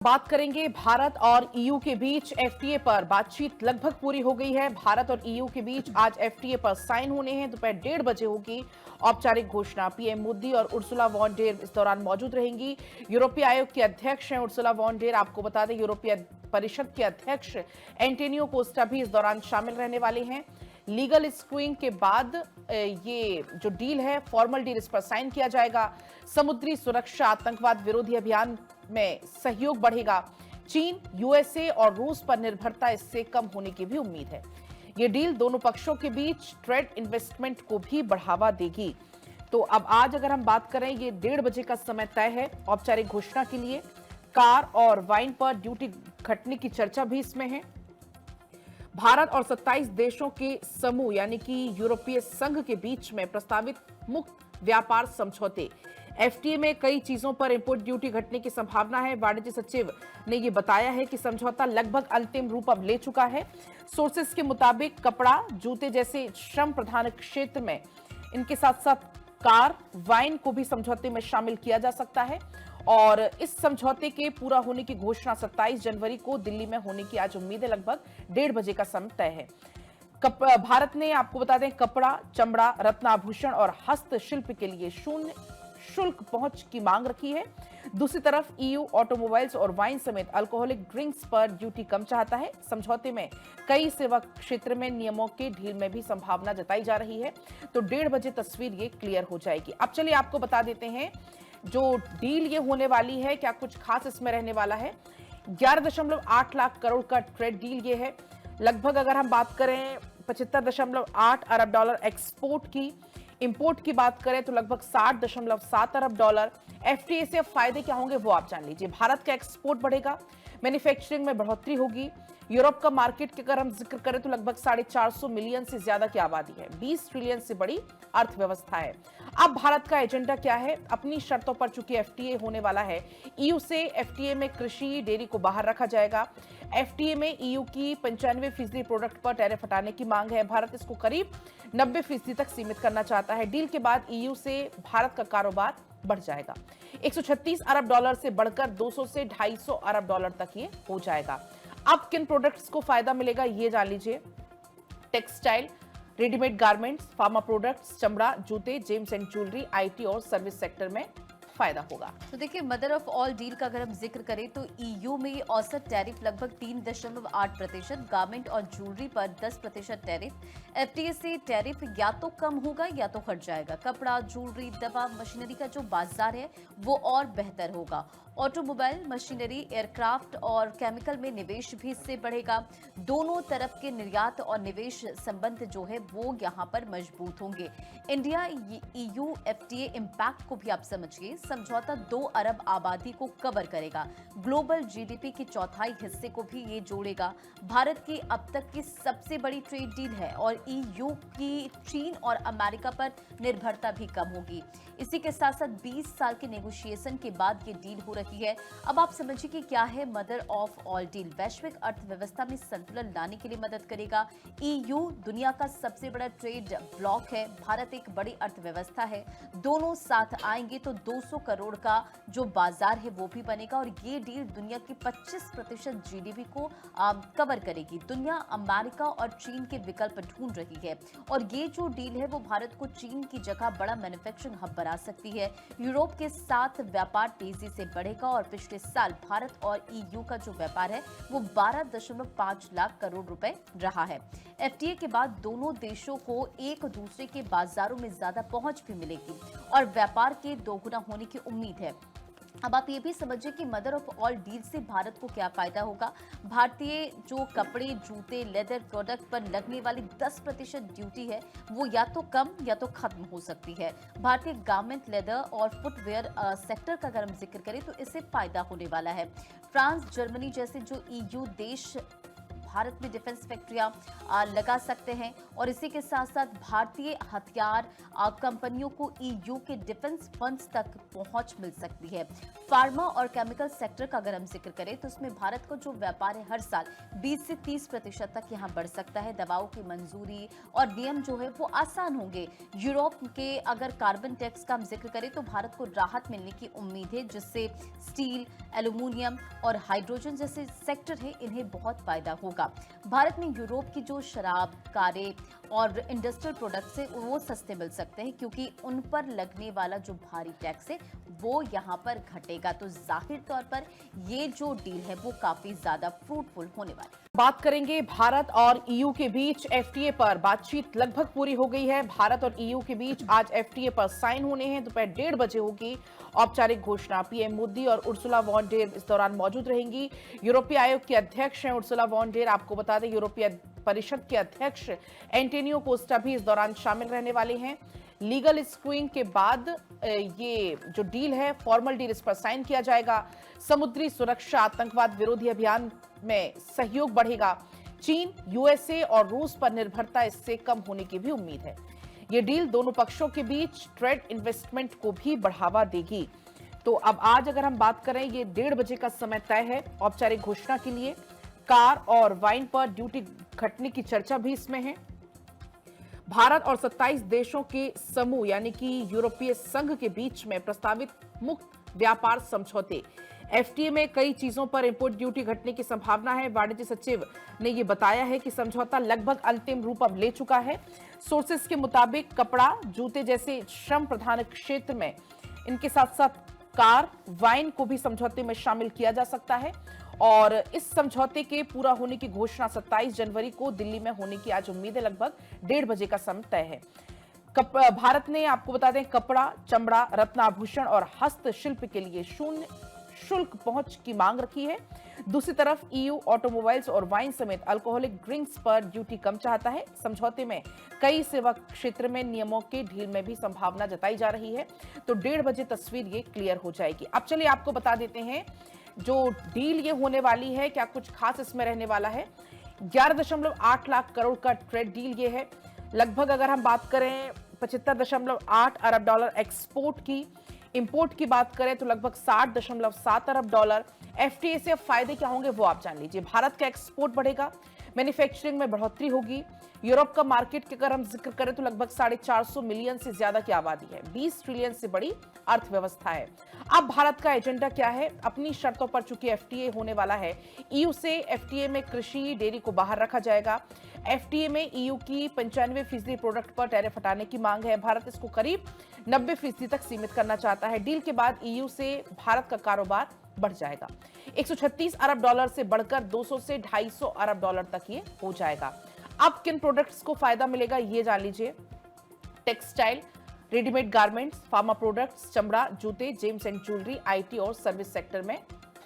बात करेंगे भारत और ईयू के बीच एफटीए पर। बातचीत लगभग पूरी हो गई है। भारत और ईयू के बीच आज एफटीए पर साइन होने हैं। दोपहर 1:30 होगी औपचारिक घोषणा। पीएम मोदी और उर्सुला वॉन डेर इस दौरान मौजूद रहेंगी। यूरोपीय आयोग की अध्यक्ष हैं उर्सुला वॉन डेर। आपको बता दें यूरोपीय परिषद के अध्यक्ष एंटोनियो कोस्टा भी इस दौरान शामिल रहने वाले हैं। लीगल स्क्रीनिंग के बाद ये जो डील है, फॉर्मल डील, इस पर साइन किया जाएगा। समुद्री सुरक्षा, आतंकवाद विरोधी अभियान में सहयोग बढ़ेगा। चीन, यूएसए और रूस पर निर्भरता इससे कम होने की भी उम्मीद है। ये डील दोनों पक्षों के बीच ट्रेड इन्वेस्टमेंट को भी बढ़ावा देगी। तो अब आज अगर हम बात करें, ये 1:30 का समय तय है औपचारिक घोषणा के लिए। कार और वाइन पर ड्यूटी घटने की चर्चा भी इसमें है। भारत और 27 देशों के समूह यानी कि यूरोपीय संघ के बीच में प्रस्तावित मुक्त व्यापार समझौते। एफटीए में कई चीजों पर इंपोर्ट ड्यूटी घटने की संभावना है। वाणिज्य सचिव ने यह बताया है कि समझौता लगभग अंतिम रूप अब ले चुका है। सोर्सेस के मुताबिक कपड़ा, जूते जैसे श्रम प्रधान क्षेत्र में, इनके साथ साथ कार, वाइन को भी समझौते में शामिल किया जा सकता है। और इस समझौते के पूरा होने की घोषणा 27 जनवरी को दिल्ली में होने की आज उम्मीद है। लगभग 1:30 का समय तय है। भारत ने, आपको बता दें, कपड़ा, चमड़ा, रत्नाभूषण और हस्तशिल्प के लिए शून्य शुल्क पहुंच की मांग रखी है। दूसरी तरफ ईयू ऑटोमोबाइल्स और वाइन समेत अल्कोहलिक ड्रिंक्स पर ड्यूटी कम चाहता है। समझौते में कई सेवा क्षेत्र में नियमों के ढील में भी संभावना जताई जा रही है। तो 1:30 तस्वीर ये क्लियर हो जाएगी। अब चलिए आपको बता देते हैं जो डील ये होने वाली है, क्या कुछ खास इसमें रहने वाला है। 11.8 लाख करोड़ का ट्रेड डील ये है। लगभग अगर हम बात करें 75.8 अरब डॉलर एक्सपोर्ट की, इंपोर्ट की बात करें तो लगभग 60.7 अरब डॉलर। एफटीए से अब फायदे क्या होंगे वो आप जान लीजिए। भारत का एक्सपोर्ट बढ़ेगा, मैन्युफैक्चरिंग में बढ़ोतरी होगी। यूरोप का मार्केट की अगर हम जिक्र करें तो लगभग 450 मिलियन से ज्यादा की आबादी है, 20 ट्रिलियन से बड़ी अर्थव्यवस्था है। अब भारत का एजेंडा क्या है? अपनी शर्तों पर चूंकि एफटीए होने वाला है, ईयू से एफटीए में कृषि, डेयरी को बाहर रखा जाएगा। एफटीए में ईयू की 95% प्रोडक्ट पर टैरिफ हटाने की मांग है। भारत इसको करीब 90% तक सीमित करना चाहता है। डील के बाद ईयू से भारत का कारोबार बढ़ जाएगा। 136 अरब डॉलर से बढ़कर 200 से 250 अरब डॉलर तक ये हो जाएगा। अब किन प्रोडक्ट्स को फायदा मिलेगा ये जान लीजिए। Textile, readymade garments, pharma products, चमड़ा, जूते, जेम्स एंड ज्वेलरी, आईटी और सर्विस सेक्टर में फायदा होगा। तो देखिए, मदर ऑफ ऑल डील का अगर हम जिक्र करें तो ईयू में औसत टैरिफ लगभग 3.8%, गारमेंट और ज्वेलरी पर 10% टैरिफ। एफटीए से टैरिफ या तो कम होगा या तो हट जाएगा। कपड़ा, ज्वेलरी, दवा, मशीनरी का जो बाजार है वो और बेहतर होगा। ऑटोमोबाइल, मशीनरी, एयरक्राफ्ट और केमिकल में निवेश भी इससे बढ़ेगा। दोनों तरफ के निर्यात और निवेश संबंध जो है वो यहाँ पर मजबूत होंगे। इंडिया ईयू एफटीए इम्पैक्ट को भी आप समझिए। समझौता 2 अरब आबादी को कवर करेगा। ग्लोबल जीडीपी के चौथाई हिस्से को भी ये जोड़ेगा। भारत की अब तक की सबसे बड़ी ट्रेड डील है और ईयू की चीन और अमेरिका पर निर्भरता भी कम होगी। इसी के साथ साथ 20 साल के नेगोशिएशन के बाद ये डील हो रही है। अब आप समझिए कि क्या है मदर ऑफ ऑल डील। वैश्विक अर्थव्यवस्था में संतुलन लाने के लिए मदद करेगा। ईयू दुनिया का सबसे बड़ा ट्रेड ब्लॉक है, भारत एक बड़ी अर्थव्यवस्था है। दोनों साथ आएंगे तो 200 करोड़ का जो बाजार है वो भी बनेगा और ये डील दुनिया की 25% जीडीपी को कवर करेगी। दुनिया अमेरिका और चीन के विकल्प ढूंढ रही है और ये जो डील है वो भारत को चीन की जगह बड़ा मैन्युफैक्चरिंग हब बना सकती है। यूरोप के साथ व्यापार तेजी से बढ़ेगा और पिछले साल भारत और ईयू का जो व्यापार है वो 12.5 लाख करोड़ रुपए रहा है। एफटीए के बाद दोनों देशों को एक दूसरे के बाजारों में ज्यादा पहुंच भी मिलेगी और व्यापार के दोगुना होने की उम्मीद है। अब आप ये भी समझिए कि मदर ऑफ ऑल डील से भारत को क्या फायदा होगा। भारतीय जो कपड़े, जूते, लेदर प्रोडक्ट पर लगने वाली 10% ड्यूटी है वो या तो कम या तो खत्म हो सकती है। भारतीय गारमेंट, लेदर और फुटवेयर सेक्टर का अगर हम जिक्र करें तो इससे फायदा होने वाला है। फ्रांस, जर्मनी जैसे जो ईयू देश भारत में डिफेंस फैक्ट्रियां लगा सकते हैं और इसी के साथ साथ भारतीय हथियार कंपनियों को ईयू के डिफेंस फंड्स तक पहुंच मिल सकती है। फार्मा और केमिकल सेक्टर का अगर हम जिक्र करें तो इसमें भारत को जो व्यापार है हर साल 20 से 30% तक यहां बढ़ सकता है। दवाओं की मंजूरी और नियम जो है वो आसान होंगे। यूरोप के अगर कार्बन टैक्स का हम जिक्र करें तो भारत को राहत मिलने की उम्मीद है, जिससे स्टील, एल्यूमिनियम और हाइड्रोजन जैसे सेक्टर है इन्हें बहुत फायदा होगा। भारत में यूरोप की जो शराब, कारें और इंडस्ट्रियल प्रोडक्ट्स है वो सस्ते मिल सकते हैं, क्योंकि उन पर लगने वाला जो भारी टैक्स है वो यहाँ पर घटेगा। तो जाहिर तौर पर ये जो डील है वो काफी ज्यादा फ्रूटफुल होने वाली है। बात करेंगे भारत और ईयू के बीच एफटीए पर। बातचीत लगभग पूरी हो गई है। भारत और ईयू के बीच आज एफटीए पर साइन होने हैं। दोपहर 1:30 बजे होगी औपचारिक घोषणा। पीएम मोदी और उर्सुला वॉन डेर इस दौरान मौजूद रहेंगी। यूरोपीय आयोग की अध्यक्ष हैं उर्सुला वॉन डेर। आपको बता दें यूरोपीय परिषद के अध्यक्ष एंटोनियो कोस्टा भी इस दौरान शामिल रहने वाले हैं। लीगल स्क्रीनिंग के बाद ये जो डील है, फॉर्मल डील, इस पर साइन किया जाएगा। समुद्री सुरक्षा, आतंकवाद विरोधी अभियान में सहयोग बढ़ेगा। चीन, यूएसए और रूस पर निर्भरता इससे कम होने की भी उम्मीद है। ये डील दोनों पक्षों के बीच ट्रेड इन्वेस्टमेंट को भी बढ़ावा देगी। तो अब आज अगर हम बात करें, ये 1:30 बजे का समय तय है औपचारिक घोषणा के लिए। कार और वाइन पर ड्यूटी घटने की चर्चा भी इसमें है। भारत और 27 देशों के समूह यानी कि यूरोपीय संघ के बीच में प्रस्तावित मुक्त व्यापार समझौते। एफटीए में कई चीजों पर इंपोर्ट ड्यूटी घटने की संभावना है। वाणिज्य सचिव ने यह बताया है कि समझौता लगभग अंतिम रूप अब ले चुका है। सोर्सेस के मुताबिक कपड़ा, जूते जैसे श्रम प्रधान क्षेत्र में, इनके साथ साथ कार, वाइन को भी समझौते में शामिल किया जा सकता है। और इस समझौते के पूरा होने की घोषणा 27 जनवरी को दिल्ली में होने की आज उम्मीद है। लगभग 1:30 बजे का समय तय है। भारत ने, आपको बता दें, कपड़ा, चमड़ा, रत्न आभूषण और हस्तशिल्प के लिए शून्य शुल्क पहुंच की मांग रखी है। दूसरी तरफ ईयू ऑटोमोबाइल्स और वाइन समेत अल्कोहलिक ड्रिंक्स पर ड्यूटी कम चाहता है। समझौते में कई सेवा क्षेत्र में नियमों के ढील में भी संभावना जताई जा रही है। तो 1:30 बजे तस्वीर ये क्लियर हो जाएगी। अब चलिए आपको बता देते हैं जो डील ये होने वाली है, क्या कुछ खास इसमें रहने वाला है। 11.8 लाख करोड़ का ट्रेड डील ये है। लगभग अगर हम बात करें 75.8 अरब डॉलर एक्सपोर्ट की, इंपोर्ट की बात करें तो लगभग 60.7 अरब डॉलर। एफटीए से अब फायदे क्या होंगे वो आप जान लीजिए। भारत का एक्सपोर्ट बढ़ेगा, मैन्युफैक्चरिंग में बढ़ोतरी होगी। यूरोप का मार्केट की अगर हम जिक्र करें तो लगभग 450 मिलियन से ज्यादा की आबादी है, 20 ट्रिलियन से बड़ी अर्थव्यवस्था है। अब भारत का एजेंडा क्या है? अपनी शर्तों पर चूंकि एफटीए होने वाला है, ईयू से एफटीए में कृषि, डेयरी को बाहर रखा जाएगा। एफटीए में ईयू की 95% प्रोडक्ट पर टैरिफ हटाने की मांग है। भारत इसको करीब 90% तक सीमित करना चाहता है। डील के बाद ईयू से भारत का कारोबार बढ़ जाएगा। 136 अरब डॉलर से बढ़कर 200 से 250 अरब डॉलर तक ये हो जाएगा। अब किन प्रोडक्ट्स को फायदा मिलेगा ये जान लीजिए। Textile, readymade garments, pharma products, चमड़ा, जूते, जेम्स एंड ज्वेलरी, आईटी और सर्विस सेक्टर में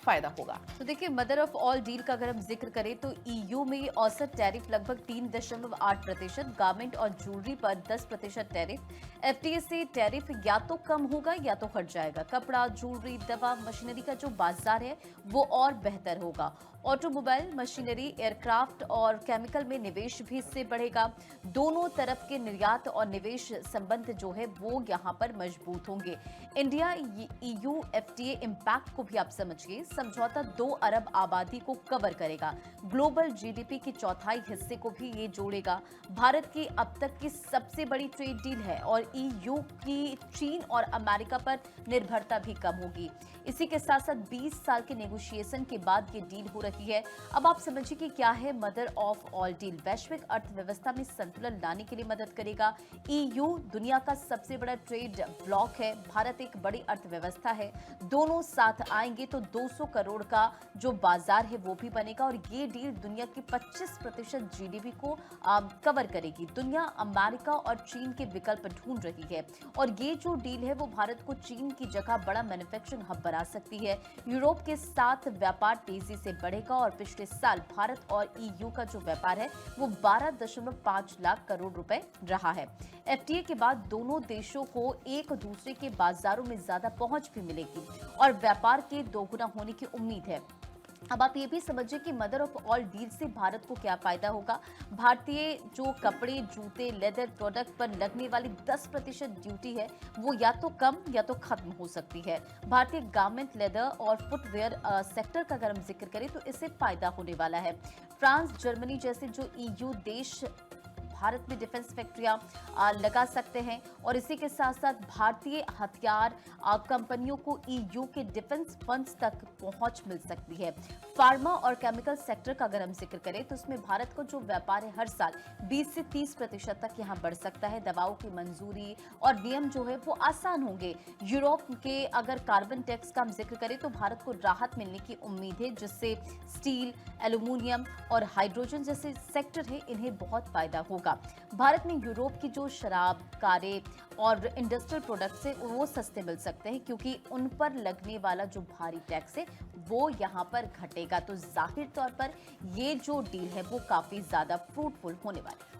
फायदा होगा। तो देखिए, मदर ऑफ ऑल डील का अगर हम जिक्र करें तो ईयू में औसत टैरिफ लगभग 3.8%, गारमेंट और ज्वेलरी पर 10% टैरिफ। एफटीए से टैरिफ या तो कम होगा या तो हट जाएगा। कपड़ा, ज्वेलरी, दवा, मशीनरी का जो बाजार है वो और बेहतर होगा। ऑटोमोबाइल, मशीनरी, एयरक्राफ्ट और केमिकल में निवेश भी इससे बढ़ेगा। दोनों तरफ के निर्यात और निवेश संबंध जो है वो यहाँ पर मजबूत होंगे। इंडिया ईयू एफटीए इम्पैक्ट को भी आप समझिए। समझौता 2 अरब आबादी को कवर करेगा। ग्लोबल जीडीपी की चौथाई हिस्से को भी ये जोड़ेगा। भारत की अब तक की सबसे बड़ी ट्रेड डील है और ईयू की चीन और अमेरिका पर निर्भरता भी कम होगी। इसी के साथ साथ 20 साल के नेगोशिएशन के बाद ये डील हो रही है। अब आप समझिए कि क्या है मदर ऑफ ऑल डील। वैश्विक अर्थव्यवस्था में संतुलन लाने के लिए मदद करेगा। ईयू दुनिया का सबसे बड़ा ट्रेड ब्लॉक है, भारत एक बड़ी अर्थव्यवस्था है। दोनों साथ आएंगे तो 200 करोड़ का जो बाजार है वो भी बनेगा और ये डील दुनिया की 25% जीडीपी को कवर करेगी। दुनिया अमेरिका और चीन के विकल्प ढूंढ रही है और ये जो डील है वो भारत को चीन की जगह बड़ा मैन्युफैक्चरिंग हब बना सकती है। यूरोप के साथ व्यापार तेजी से बढ़ेगा और पिछले साल भारत और ईयू का जो व्यापार है वो 12.5 लाख करोड़ रुपए रहा है। एफटीए के बाद दोनों देशों को एक दूसरे के बाजारों में ज्यादा पहुंच भी मिलेगी और व्यापार के दोगुना होने की उम्मीद है। अब आप ये भी समझिए कि मदर ऑफ ऑल डील से भारत को क्या फायदा होगा। भारतीय जो कपड़े, जूते, लेदर प्रोडक्ट पर लगने वाली 10% ड्यूटी है, वो या तो कम या तो खत्म हो सकती है। भारतीय गारमेंट, लेदर और फुटवेयर सेक्टर का अगर हम जिक्र करें तो इससे फायदा होने वाला है। फ्रांस, जर्मनी जैसे जो ईयू देश भारत में डिफेंस फैक्ट्रियां लगा सकते हैं और इसी के साथ साथ भारतीय हथियार कंपनियों को ईयू के डिफेंस फंड्स तक पहुंच मिल सकती है। फार्मा और केमिकल सेक्टर का अगर हम जिक्र करें तो इसमें भारत को जो व्यापार है हर साल 20 से 30% तक यहां बढ़ सकता है। दवाओं की मंजूरी और नियम जो है वो आसान होंगे। यूरोप के अगर कार्बन टैक्स का हम जिक्र करें तो भारत को राहत मिलने की उम्मीद है, जिससे स्टील, एल्यूमिनियम और हाइड्रोजन जैसे सेक्टर है इन्हें बहुत फायदा होगा। भारत में यूरोप की जो शराब, कारें और इंडस्ट्रियल प्रोडक्ट्स है वो सस्ते मिल सकते हैं, क्योंकि उन पर लगने वाला जो भारी टैक्स है वो यहाँ पर घटेगा। तो जाहिर तौर पर ये जो डील है वो काफी ज्यादा फ्रूटफुल होने वाली है।